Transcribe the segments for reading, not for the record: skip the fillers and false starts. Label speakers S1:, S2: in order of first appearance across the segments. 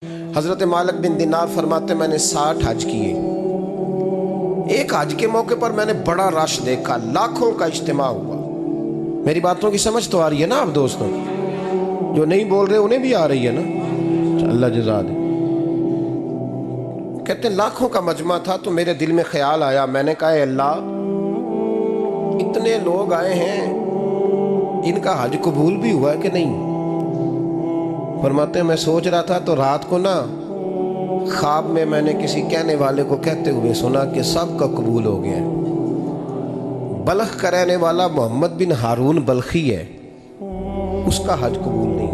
S1: हज़रत मालिक बिन दिनार फरमाते मैंने 60 हज किए। एक हज के मौके पर मैंने बड़ा रश देखा, लाखों का इज्तिमा हुआ। मेरी बातों की समझ तो आ रही है ना आप दोस्तों? जो नहीं बोल रहे उन्हें भी आ रही है ना? अल्लाह जज़ा दे। कहते हैं लाखों का मजमा था तो मेरे दिल में ख्याल आया, मैंने कहा अल्लाह इतने लोग आए हैं, इनका हज कबूल भी हुआ है कि नहीं? फरमाते मैं सोच रहा था तो रात को ना ख्वाब में मैंने किसी कहने वाले को कहते हुए सुना कि सब का कबूल हो गया है। बल्ख का रहने वाला मोहम्मद बिन हारून बल्खी है, उसका हज कबूल नहीं।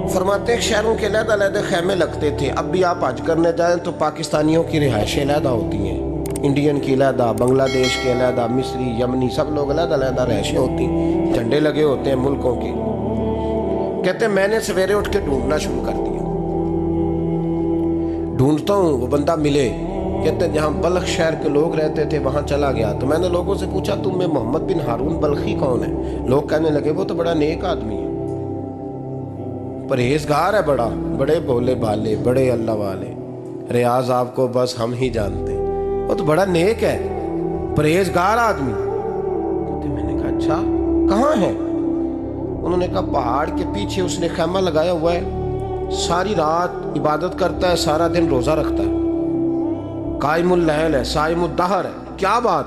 S1: फरमाते हैं शहरों के अलग-अलग खैमे लगते थे। अब भी आप हज करने जाएं तो पाकिस्तानियों की रिहाइशें अलग होती हैं, इंडियन की अलग, बांग्लादेश के अलग, मिस्री, यमनी, सब लोग अलग-अलग रिहाइशें होती हैं, झंडे लगे होते हैं मुल्कों के। कहते मैंने सवेरे उठ के ढूंढना शुरू कर दिया, ढूंढता हूँ वो बंदा मिले। कहते जहाँ बल्ख शहर के लोग रहते थे वहाँ चला गया तो मैंने लोगों से पूछा तुम में मोहम्मद बिन हारून बल्खी कौन है? लोग कहने लगे वो तो बड़ा नेक आदमी है, परहेजगार है, बड़े भोले भाले, बड़े अल्लाह वाले, रियाज आपको बस हम ही जानते हैं, वो तो बड़ा नेक है, परहेजगार आदमी। तो मैंने कहा अच्छा कहाँ है? उन्होंने कहा पहाड़ के पीछे उसने खैमा लगाया हुआ है, सारी रात इबादत करता है, सारा दिन रोजा रखता है, कायमुल लैल है, साइमुद दहर है। क्या बात?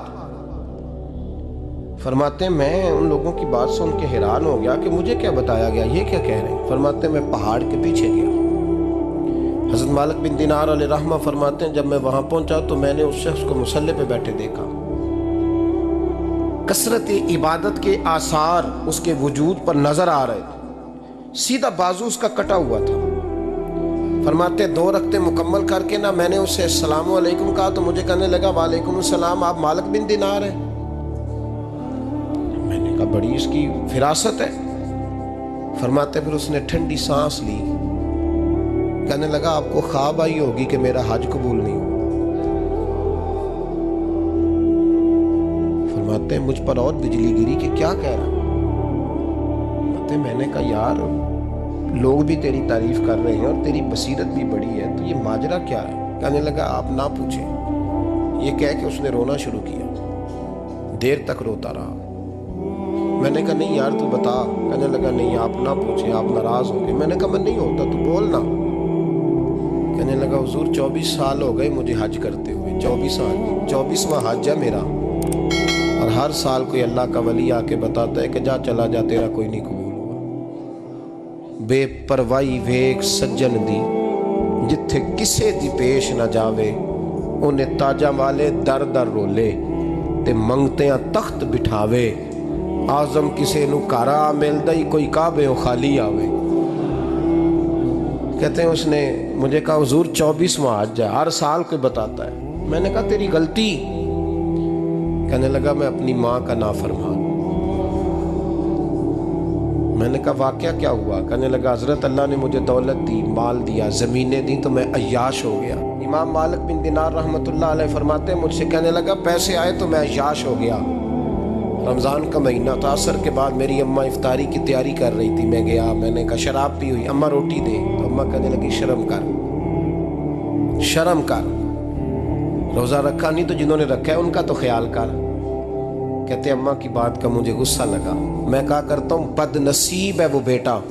S1: फरमाते मैं उन लोगों की बात सुन के हैरान हो गया कि मुझे क्या बताया गया, ये क्या कह रहे हैं? फरमाते मैं पहाड़ के पीछे गया। हज़रत मालिक बिन दिनार अलैहिर्रहमा फरमाते हैं जब मैं वहां पहुंचा तो मैंने उस शख्स को मुसल्ले पे बैठे देखा। कसरत इबादत के आसार उसके वजूद पर नजर आ रहे थे, सीधा बाजू उसका कटा हुआ था। फरमाते 2 रकते मुकम्मल करके ना मैंने उससे अस्सलामु अलैकुम कहा तो मुझे कहने लगा वालेकुम सलाम, आप मालिक बिन दिनार हैं? मैंने कहा बड़ी इसकी फिरासत है। फरमाते फिर उसने ठंडी सांस ली, कहने लगा आपको ख्वाब आई होगी कि मेरा हज कबूल नहीं हुआ। फरमाते मुझ पर और बिजली गिरी कि क्या कह रहा? फरमाते मैंने कहा यार लोग भी तेरी तारीफ कर रहे हैं और तेरी बसीरत भी बड़ी है, तो ये माजरा क्या है? कहने लगा आप ना पूछें। ये कह के उसने रोना शुरू किया, देर तक रोता रहा। मैंने कहा नहीं यार तू बता। कहने लगा नहीं आप ना पूछें, आप नाराज हो गए। मैंने कहा मैं नहीं होता, तू बोल ना। कहने लगा हुजूर 24 साल हो गए मुझे हज करते हुए, 24वां हज है मेरा, और हर साल कोई अल्लाह का वली आके बताता है कि जा चला जा तेरा कोई नहीं कबूल हुआ। बेपरवाही वेख सज्जन दी जिथे किसे दी पेश न जावे, उन्हें ताजा वाले दर दर रोले ते मंगते तख्त बिठावे, आजम किसे नू कारा मिलदा ही कोई काबे खाली आवे। कहते हैं उसने मुझे कहा हुजूर 24वां हज है, हर साल कोई बताता है। मैंने कहा तेरी गलती। कहने लगा मैं अपनी माँ का नाफरमान। मैंने कहा वाकया क्या हुआ? कहने लगा हजरत अल्लाह ने मुझे दौलत दी, माल दिया, ज़मीनें दी तो मैं अय्याश हो गया। इमाम मालिक बिन दिनार रहमतुल्लाह अलैह फरमाते हैं मुझसे कहने लगा पैसे आए तो मैं अय्याश हो गया। रमज़ान का महीना था, असर के बाद मेरी अम्मा इफ्तारी की तैयारी कर रही थी, मैं गया, मैंने कहा शराब पी हुई, अम्मा रोटी दे, तो अम्मा कहने लगी शर्म कर, रोज़ा रखा नहीं तो जिन्होंने रखा है उनका तो ख्याल कर। कहते अम्मा की बात का मुझे गुस्सा लगा। मैं कहा करता हूँ बदनसीब है वो बेटा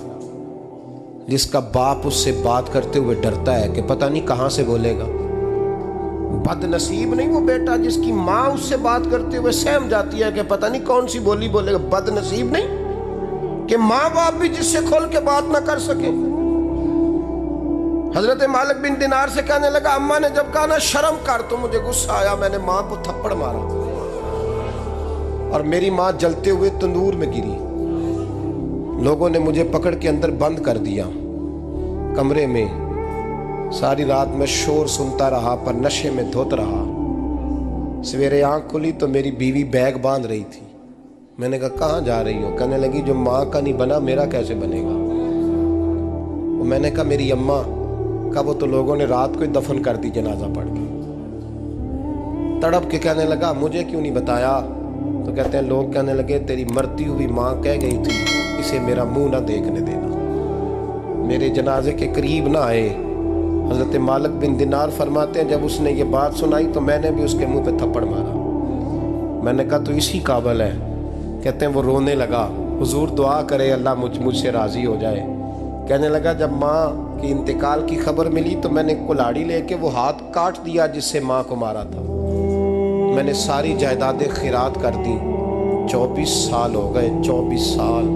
S1: जिसका बाप उससे बात करते हुए डरता है कि पता नहीं कहाँ से बोलेगा। बदनसीब नहीं वो बेटा जिसकी माँ उससे बात करते हुए सहम जाती है कि पता नहीं कौन सी बोली बोलेगा। बदनसीब नहीं कि माँ बाप भी जिससे खोल के बात ना कर सके। हजरत मालिक बिन दिनार से कहने लगा अम्मा ने जब कहा ना शर्म कर तो मुझे गुस्सा आया, मैंने माँ को थप्पड़ मारा और मेरी माँ जलते हुए तंदूर में गिरी। लोगों ने मुझे पकड़ के अंदर बंद कर दिया कमरे में। सारी रात में शोर सुनता रहा पर नशे में धोत रहा। सवेरे आंख खुली तो मेरी बीवी बैग बांध रही थी। मैंने कहा कहाँ जा रही हो? कहने लगी जो माँ का नहीं बना मेरा कैसे बनेगा? वो मैंने कहा मेरी अम्मा का वो तो लोगों ने रात को ही दफन कर दी जनाजा पढ़ के। तड़प के कहने लगा मुझे क्यों नहीं बताया? तो कहते हैं लोग कहने लगे तेरी मरती हुई माँ कह गई थी इसे मेरा मुंह ना देखने देना। میرے جنازے کے قریب نہ آئے۔ حضرت مالک بن دینار فرماتے ہیں جب اس نے یہ بات سنائی تو میں نے بھی اس کے منہ پہ تھپڑ مارا۔ میں نے کہا تو اسی قابل ہے۔ کہتے ہیں وہ رونے لگا، حضور دعا کرے اللہ مجھ سے راضی ہو جائے۔ کہنے لگا جب ماں کی انتقال کی خبر ملی تو میں نے کلاڑی لے کے وہ ہاتھ کاٹ دیا جس سے ماں کو مارا تھا۔ میں نے ساری جائیدادیں خیرات کر دیں۔ 24 سال ہو گئے، 24 سال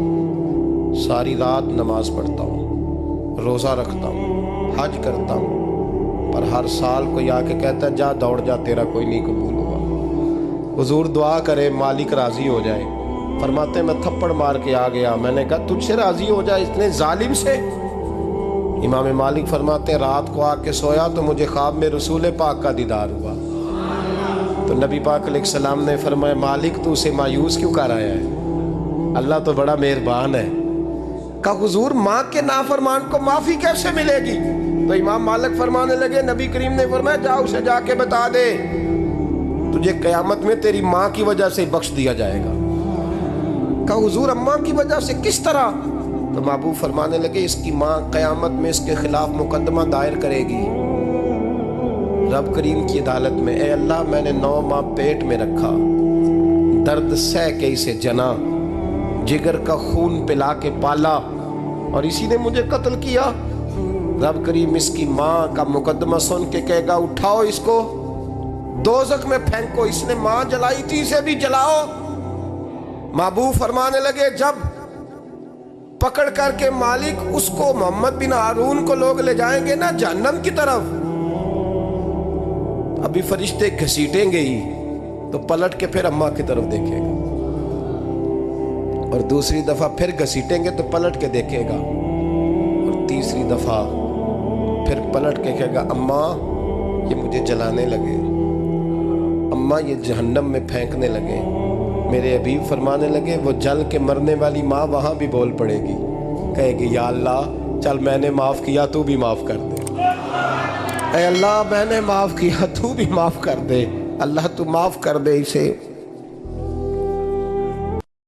S1: ساری رات نماز پڑھتا ہوں، روزہ رکھتا ہوں، حج کرتا ہوں، پر ہر سال کوئی آ کے کہتا ہے جا دوڑ جا تیرا کوئی نہیں قبول ہوا۔ حضور دعا کرے مالک راضی ہو جائے۔ فرماتے میں تھپڑ مار کے آ گیا، میں نے کہا تجھ سے راضی ہو جائے اتنے ظالم سے؟ امام مالک فرماتے رات کو آ کے سویا تو مجھے خواب میں رسول پاک کا دیدار ہوا۔ تو نبی پاک علیہ السلام نے فرمایا مالک تو اسے مایوس کیوں کر آیا ہے؟ اللہ تو بڑا مہربان ہے۔ کہا حضور ماں کے نافرمان کو معافی کیسے ملے گی؟ تو امام مالک فرمانے لگے نبی کریم نے فرمایا جا اسے جا کے بتا دے تجھے قیامت میں تیری ماں کی وجہ سے بخش دیا جائے گا۔ کہا حضور اماں کی وجہ سے کس طرح؟ تو محبوب فرمانے لگے اس کی ماں قیامت میں اس کے خلاف مقدمہ دائر کرے گی رب کریم کی عدالت میں، اے اللہ میں نے 9 ماہ پیٹ میں رکھا، درد سہ کے اسے جنا، جگر کا خون پلا کے پالا اور اسی نے مجھے قتل کیا۔ رب کریم اس کی ماں کا مقدمہ سن کے کہے گا اٹھاؤ اس کو دوزخ میں پھینکو، اس نے ماں جلائی تھی اسے بھی جلاؤ۔ محبوب فرمانے لگے جب پکڑ کر کے مالک اس کو محمد بن ہارون کو لوگ لے جائیں گے نا جہنم کی طرف، ابھی فرشتے گھسیٹیں گے ہی تو پلٹ کے پھر اماں کی طرف دیکھے گا اور دوسری دفعہ پھر گھسیٹیں گے تو پلٹ کے دیکھے گا اور تیسری دفعہ پھر پلٹ کے کہے گا اماں یہ مجھے جلانے لگے، اماں یہ جہنم میں پھینکنے لگے۔ میرے حبیب فرمانے لگے وہ جل کے مرنے والی ماں وہاں بھی بول پڑے گی، کہے گی یا اللہ چل میں نے معاف کیا تو بھی معاف کر دے، اے اللہ میں نے معاف کیا تو بھی معاف کر دے، اللہ تو معاف کر دے اسے۔